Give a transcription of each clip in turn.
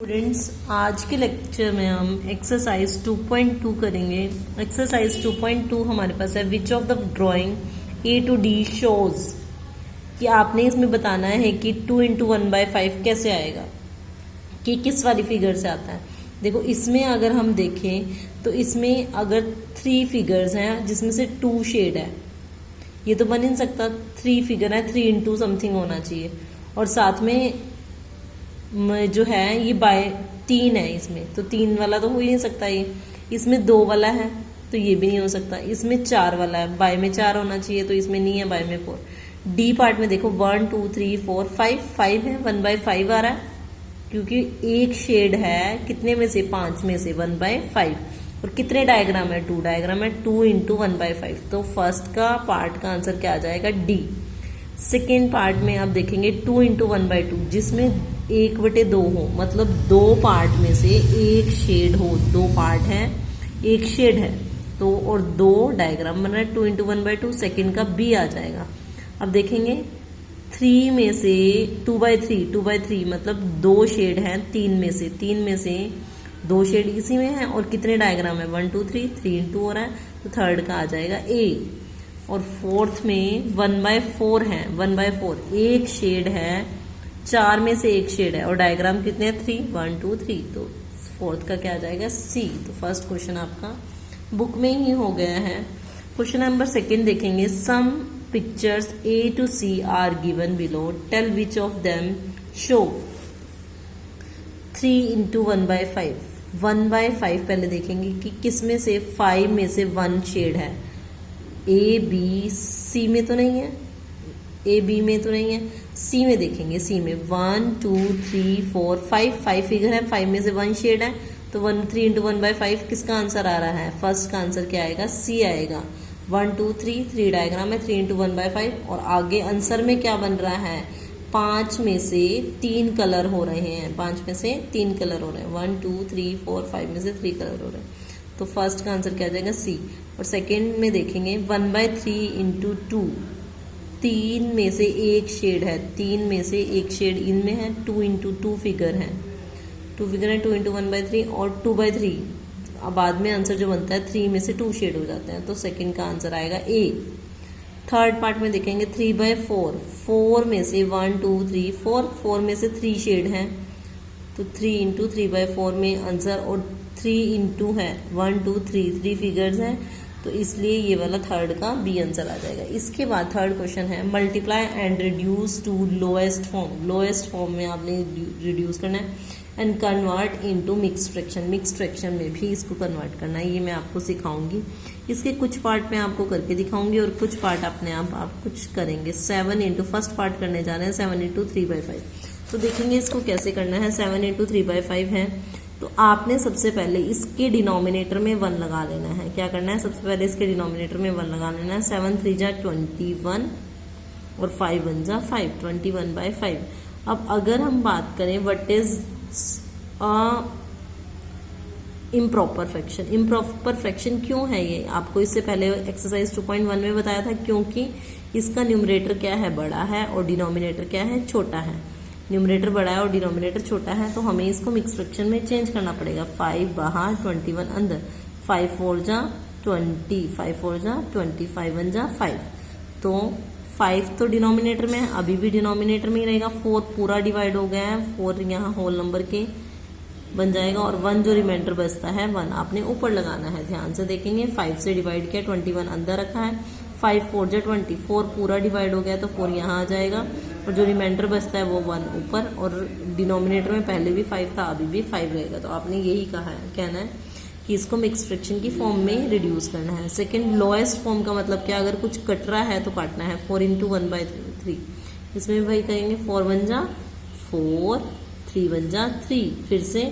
Students, आज के lecture में हम एक्सरसाइज 2.2 करेंगे। एक्सरसाइज 2.2 हमारे पास है which of the drawing A to D shows, कि आपने इसमें बताना है कि 2 इंटू 1/5 कैसे आएगा, कि किस वाली फिगर से आता है। देखो, इसमें अगर हम देखें तो इसमें अगर 3 फिगर्स हैं जिसमें से 2 शेड है, ये तो बन ही नहीं सकता। 3 फिगर है, 3 इंटू समथिंग होना चाहिए, और साथ में जो है ये बाय 3 है इसमें, तो 3 वाला तो हो ही नहीं सकता। ये इसमें 2 वाला है तो ये भी नहीं हो सकता। इसमें 4 वाला है, बाय में 4 होना चाहिए, तो इसमें नहीं है, बाय में 4। डी पार्ट में देखो 1 2 3 4 5 है, 1/5 आ रहा है क्योंकि एक शेड है कितने में से, 5 में से, 1/5। और कितने डायग्राम है, 2 डायग्राम है, 2 इंटू 1/5। तो फर्स्ट का पार्ट का आंसर क्या आ जाएगा, डी। सेकेंड पार्ट में आप देखेंगे 2 इंटू 1/2, जिसमें 1/2 हो, मतलब 2 पार्ट में से एक शेड हो। 2 पार्ट है, एक शेड है, तो और 2 डायग्राम बन रहा है। 2 इंटू 1/2 सेकेंड का बी आ जाएगा। अब देखेंगे 3 में से 2/3 मतलब 2 शेड है, 3 में से 2 शेड इसी में है, और कितने डायग्राम है, 1 2 3 इंटू हो रहा है, तो थर्ड का आ जाएगा ए। और फोर्थ में 1/4 है, 1/4 एक शेड है, 4 में से एक शेड है, और डायग्राम कितने हैं, 3 1 2 3, तो फोर्थ का क्या आ जाएगा, सी। तो फर्स्ट क्वेश्चन आपका बुक में ही हो गया है। क्वेश्चन नंबर सेकंड देखेंगे। Some pictures A to C are given below, tell which of them show 3 into 1/5। 1/5 पहले देखेंगे कि किसमें से 5 में से 1 शेड है। ए बी सी में तो नहीं है, ए बी में तो नहीं है, सी में देखेंगे। सी में 1 2 3 4 5 फिगर है, 5 में से 1 शेड है, तो 3 इंटू 1/5 किसका आंसर आ रहा है, फर्स्ट का आंसर क्या आएगा, सी आएगा। 1 2 3 डायग्राम है, 3 इंटू 1/5, और आगे आंसर में क्या बन रहा है, 5 में से 3 कलर हो रहे हैं, 5 में से 3 कलर हो रहे हैं, 1 2 3 4 5 में से 3 कलर हो रहे हैं, तो फर्स्ट का आंसर क्या आ जाएगा, सी। और सेकेंड में देखेंगे 1/3 इंटू 2, 3 में से एक शेड है, 3 में से एक शेड इनमें है, 2 इंटू 2 फिगर है, 2 फिगर है, 2 इंटू 1/3 और 2/3। अब बाद में आंसर जो बनता है 3 में से 2 शेड हो जाते हैं, तो सेकेंड का आंसर आएगा ए। थर्ड पार्ट में देखेंगे 3/4, 4 में से 1 2 3 4 में से 3 शेड है, तो 3 इंटू 3/4 में आंसर, और 3 इंटू है 1 2 3 फिगर्स हैं, तो इसलिए ये वाला थर्ड का बी आंसर आ जाएगा। इसके बाद थर्ड क्वेश्चन है multiply and reduce to lowest form. Lowest form में आपने रिड्यूस करना है and convert into mix fraction. Mix fraction में भी इसको कन्वर्ट करना है, ये मैं आपको सिखाऊंगी। इसके कुछ पार्ट में आपको करके दिखाऊंगी और कुछ पार्ट अपने आप कुछ करेंगे। 7 इंटू फर्स्ट पार्ट करने जा रहे हैं, 7 इंटू 3/5। तो देखेंगे इसको कैसे करना है। 7 इंटू 3/5 है, तो आपने सबसे पहले इसके डिनोमिनेटर में 1 लगा लेना है। क्या करना है, सबसे पहले इसके डिनोमिनेटर में 1 लगा लेना है। 7 3 जा 21 और 5 1 जा 5, 21/5। अब अगर हम बात करें what is improper fraction. Improper fraction क्यों है ये, आपको इससे पहले एक्सरसाइज 2.1 में बताया था, क्योंकि इसका न्यूमरेटर क्या है, बड़ा है, और डिनोमिनेटर क्या है, छोटा है। न्यूमरेटर बड़ा है और डिनोमिनेटर छोटा है, तो हमें इसको मिक्स फ्रैक्शन में चेंज करना पड़ेगा। 5 बाहर, 21 अंदर, 5 4 जा 20, 5 4 जा 20, 5 1 जा 5। तो 5 तो डिनोमिनेटर में है, अभी भी डिनोमिनेटर में ही रहेगा। 4 पूरा डिवाइड हो गया है, 4 यहाँ होल नंबर के बन जाएगा, और 1 जो रिमाइंडर बचता है 1 आपने ऊपर लगाना है। ध्यान से देखेंगे, 5 से डिवाइड किया, 21 अंदर रखा है, 5 4 जा 20, 4 पूरा डिवाइड हो गया, तो 4 यहाँ आ जाएगा, और जो रिमाइंडर बचता है वो 1 ऊपर, और डिनोमिनेटर में पहले भी 5 था, अभी भी 5 रहेगा। तो आपने यही कहना है कि इसको मिक्स फ्रैक्शन की फॉर्म में रिड्यूस करना है। सेकंड, लोएस्ट फॉर्म का मतलब क्या, अगर कुछ कट रहा है तो काटना है। 4 इंटू 1/3, इसमें भाई कहेंगे 4 1 जा 4, 3 1 जा 3, फिर से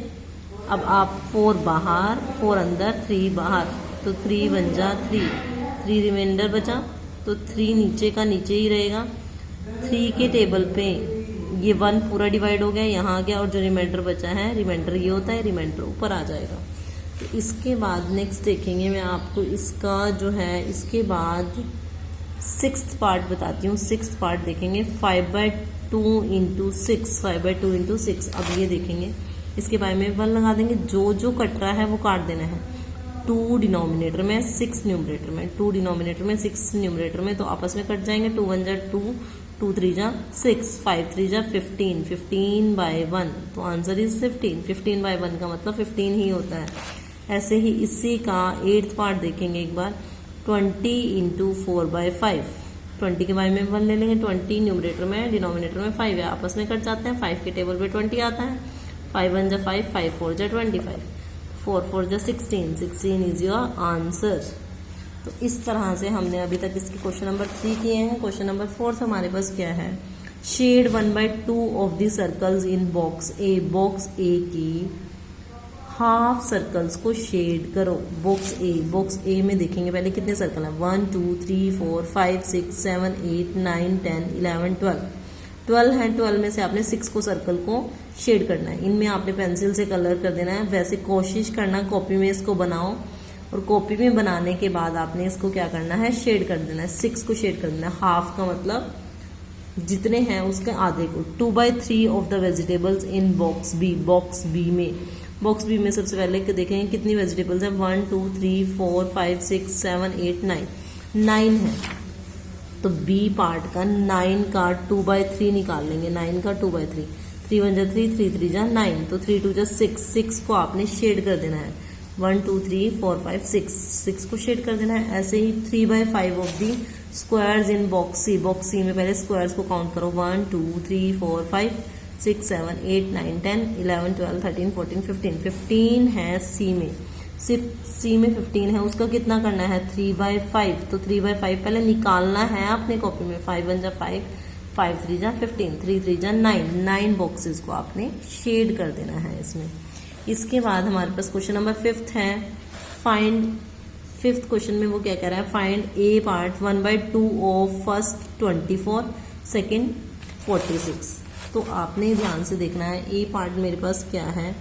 अब आप 4 बाहर, 4 अंदर, 3 बाहर, तो 3 1 जा 3 रिमाइंडर बचा, तो 3 नीचे का नीचे ही रहेगा। 3 के टेबल पे ये 1 पूरा डिवाइड हो गया, यहाँ आ गया, और जो रिमाइंडर बचा है, रिमाइंडर ये होता है, रिमाइंडर ऊपर आ जाएगा। तो इसके बाद नेक्स्ट देखेंगे मैं आपको इसका जो है, इसके बाद 6th पार्ट बताती हूँ। 6th पार्ट देखेंगे 5/2 इंटू 6, 5/2 इंटू 6। अब ये देखेंगे इसके बाय में 1 लगा देंगे, जो जो कट रहा है वो काट देना है। 2 डिनोमिनेटर में 6 न्यूमरेटर में, 2 डिनोमिनेटर में 6 न्यूमरेटर में, तो आपस में कट जाएंगे। 2 1 जा 2, 2 3 जा 6, 5 3 जा 15, 15 बाय 1, तो आंसर इज 15। 15 बाय 1 का मतलब 15 ही होता है। ऐसे ही इसी का 8th पार्ट देखेंगे एक बार। 20 इंटू 4 बाय 5, 20 के बाय में 1 ले लेंगे। 20 न्यूमरेटर में, डिनोमिनेटर में 5 है, आपस में कट जाते हैं। 5 के टेबल पे 20 आता है। 5 1 जा 5, 5 4 जा 25, 4 4 जा 16, 16 इज योर आंसर। तो इस तरह से हमने अभी तक इसके क्वेश्चन नंबर 3 किए हैं। क्वेश्चन नंबर 4 हमारे पास क्या है? Shade 1/2 of the circles in box A. Box A की हाफ सर्कल्स को शेड करो। बॉक्स ए में देखेंगे पहले कितने सर्कल हैं। 1 2 3 4 5 6 7 8 9 10 11 12 12 हैं। 12 में से आपने 6 को सर्कल को शेड करना है। इनमें आपने पेंसिल से कलर कर देना है। वैसे कोशिश करना कॉपी में इसको बनाओ, और कॉपी में बनाने के बाद आपने इसको क्या करना है, शेड कर देना है। 6 को शेड कर देना है। हाफ का मतलब जितने हैं उसके आधे को। 2/3 of the vegetables in box B. Box B में सबसे पहले देखेंगे कितनी वेजिटेबल्स हैं। 1 2 3 4 5 6 7 8 9 है। तो बी पार्ट का 9 का 2/3 निकाल लेंगे। 9 का 2/3, 3 1 जा 3, 3 3 जा 9, तो 3 2 जा 6। 6 को आपने शेड कर देना है। 1 2 3 4 5 6 को शेड कर देना है। ऐसे ही 3/5 of the squares in box C. Box C में पहले स्क्वायर्स को काउंट करो। 1 2 3 4 5 6 7 8 9 10 11 12 13 14 15 15 है सी में। सिर्फ सी में 15 है, उसका कितना करना है 3/5। तो 3/5 पहले निकालना है अपने कॉपी में। 5 1 जा 5, 5 3 जा 15, 3 3 जा 9 बॉक्सेस को आपने शेड कर देना है इसमें। इसके बाद हमारे पास क्वेश्चन नंबर 5 है। फाइंड, 5th क्वेश्चन में वो क्या कह रहा है, find A part 1/2 of first 24, second 46। तो आपने ध्यान से देखना है। ए पार्ट मेरे पास क्या है,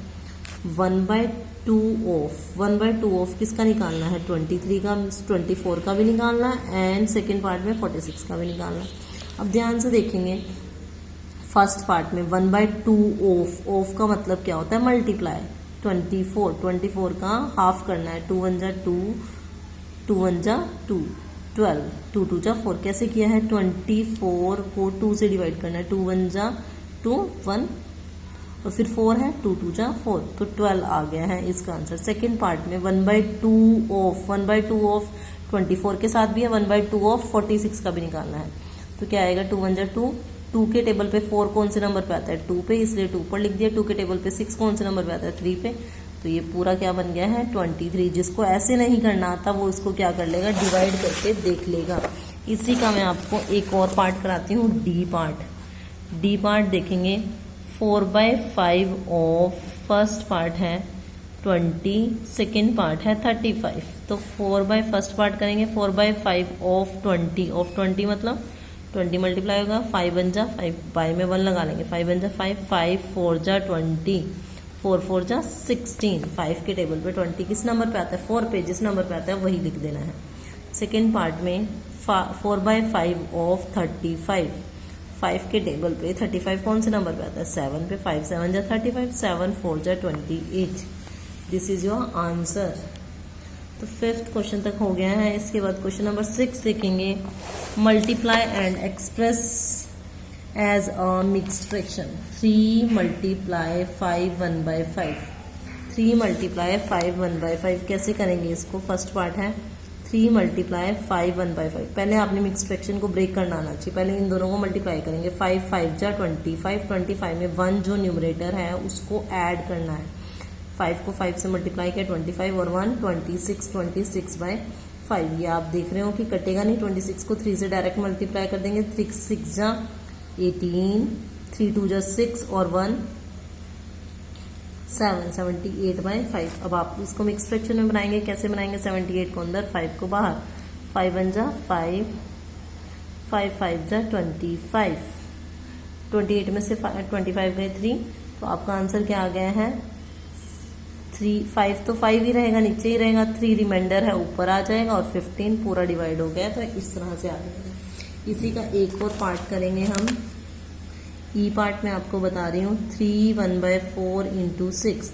1/2 ऑफ किसका निकालना है, 23 का, 24 का भी निकालना है, एंड सेकेंड पार्ट में 46 का भी निकालना है। अब ध्यान से देखेंगे फर्स्ट पार्ट में 1/2 ऑफ का मतलब क्या होता है, मल्टीप्लाई। 24 का हाफ करना है। 2 1 जा 2, 2 1 जा 2, 12, 2 2 जा 4। कैसे किया है, 24 को 2 से डिवाइड करना है। 2 1 जा 2, 1 और फिर 4 है, 2 2 जा 4, तो 12 आ गया है इसका आंसर। सेकेंड पार्ट में 1/2 ऑफ 24 के साथ भी है, 1/2 ऑफ 46 का भी निकालना है। तो क्या आएगा, 2 1 जा 2, 2 के टेबल पे 4 कौन से नंबर पे आता है, 2 पे, इसलिए 2 पर लिख दिया। 2 के टेबल पे 6 कौन से नंबर पे आता है, 3 पे। तो ये पूरा क्या बन गया है, 23। जिसको ऐसे नहीं करना आता वो इसको क्या कर लेगा, डिवाइड करके देख लेगा। इसी का मैं आपको एक और पार्ट कराती हूँ, डी पार्ट देखेंगे। 4/5 ऑफ फर्स्ट पार्ट है 20, सेकेंड पार्ट है 35। तो 4/1 पार्ट करेंगे। 4/5 ऑफ 20 मतलब 20 मल्टीप्लाई होगा। 5 1 जा 5, बाय में 1 लगा लेंगे। 5 1 जा 5, 5 4 जा 20, 4 4 जा 16। 5 के टेबल पे 20 किस नंबर पे आता है, 4 पे। जिस नंबर पे आता है वही लिख देना है। सेकेंड पार्ट में 4/5 ऑफ 35, 5 के टेबल पे 35 कौन से नंबर पे आता है, 7 पे। 5 7 जा 35, 7 4 जा 28। This is your answer. तो 5th क्वेश्चन तक हो गया है। इसके बाद क्वेश्चन नंबर 6 देखेंगे। Multiply and express as a mixed fraction. 3 multiply 5 1/5। 3 multiply 5 1/5 कैसे करेंगे इसको, फर्स्ट पार्ट है 3 मल्टीप्लाई 5 1/5। पहले आपने मिक्स्ड फ्रैक्शन को ब्रेक करना आना चाहिए। पहले इन दोनों को मल्टीप्लाई करेंगे। 5 5 जा 25, 25 में 1 जो न्यूमरेटर है उसको ऐड करना है। 5 को 5 से मल्टीप्लाई किया, 25 और 1 26, 26/5। ये आप देख रहे हो कि कटेगा नहीं। 26 को 3 से डायरेक्ट मल्टीप्लाई कर देंगे। 3 6 जा 18, 3 2 जा 6 और 1 7, 78/5। अब आप इसको मिक्स फ्रैक्शन में बनाएंगे। कैसे बनाएंगे, 78 को अंदर, 5 को बाहर। 5 1 जा 5, 5 5 जा 25। 28 में से 25 गए 3, तो आपका आंसर क्या आ गया है 3। 5 तो 5 ही रहेगा, नीचे ही रहेगा। 3 रिमाइंडर है, ऊपर आ जाएगा, और 15 पूरा डिवाइड हो गया। तो इस तरह से आ जाएगा। इसी का एक और पार्ट करेंगे हम। ई पार्ट में आपको बता रही हूँ 3 1/4 इंटू 6,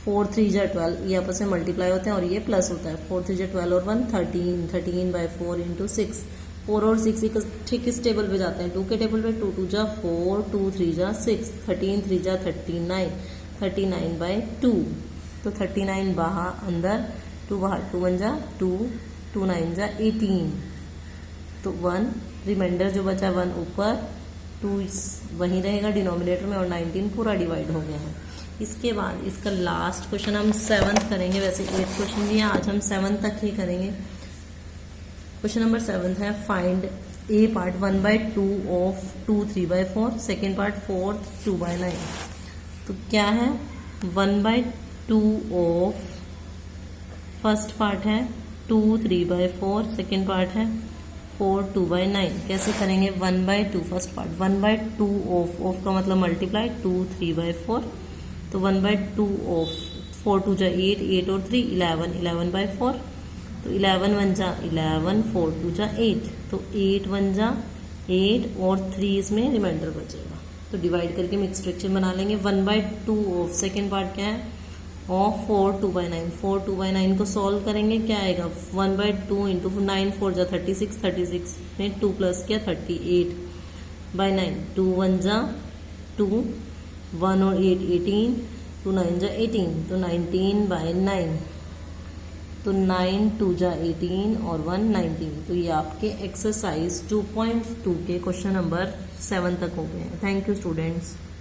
4 3 जा 12, ये आपस में मल्टीप्लाई होते हैं और ये प्लस होता है, 4 3 जा 12 और 1 13, 13/4 इंटू 6, 4 और 6 ठीक किस टेबल पे जाते हैं, 2 के टेबल पे, 2 2 जा 4, 2 3 जा 6, 13 3 जा 39, 39/2, तो 39 बाहर अंदर, 2 बाहर, 2 1 जा 2, 2 9 जा 18, तो 1 रिमाइंडर जो बचा 1 ऊपर, 2 वहीं रहेगा डिनोमिनेटर में और 19 पूरा डिवाइड हो गया है। इसके बाद इसका लास्ट क्वेश्चन हम 7th करेंगे, वैसे 8th क्वेश्चन भी है, आज हम 7th तक ही करेंगे। क्वेश्चन नंबर 7th है find A part 1/2 of 2 3/4, second part 4 2/9। तो क्या है 1/2 ऑफ, फर्स्ट पार्ट है 2 3/4, सेकेंड पार्ट है 4 2/9। कैसे करेंगे 1/2 फर्स्ट पार्ट, 1/2 ऑफ का मतलब मल्टीप्लाई 2 3/4, तो 1/2 ऑफ 4 2 जा 8, 8 और 3 11, 11/4, तो 11 1 जा 11, 4 2 जा 8, तो 8 1 जा 8 और 3 इसमें रिमाइंडर बचेगा, तो डिवाइड करके मिक्स फ्रैक्शन बना लेंगे। 1/2 ऑफ सेकेंड पार्ट क्या है ऑफ 4 2/9, 4 2/9 को सॉल्व करेंगे, क्या आएगा 1/2 इंटू 9 4 जा 36, 36 में 2 प्लस किया 38/9, 2 1 जा 2, 1 और 8 18, 2 9 जा 18, तो 19/9, तो 9 2 जा 18 और 1 19। तो ये आपके एक्सरसाइज 2.2 के क्वेश्चन नंबर 7 तक हो गए हैं। Thank you students.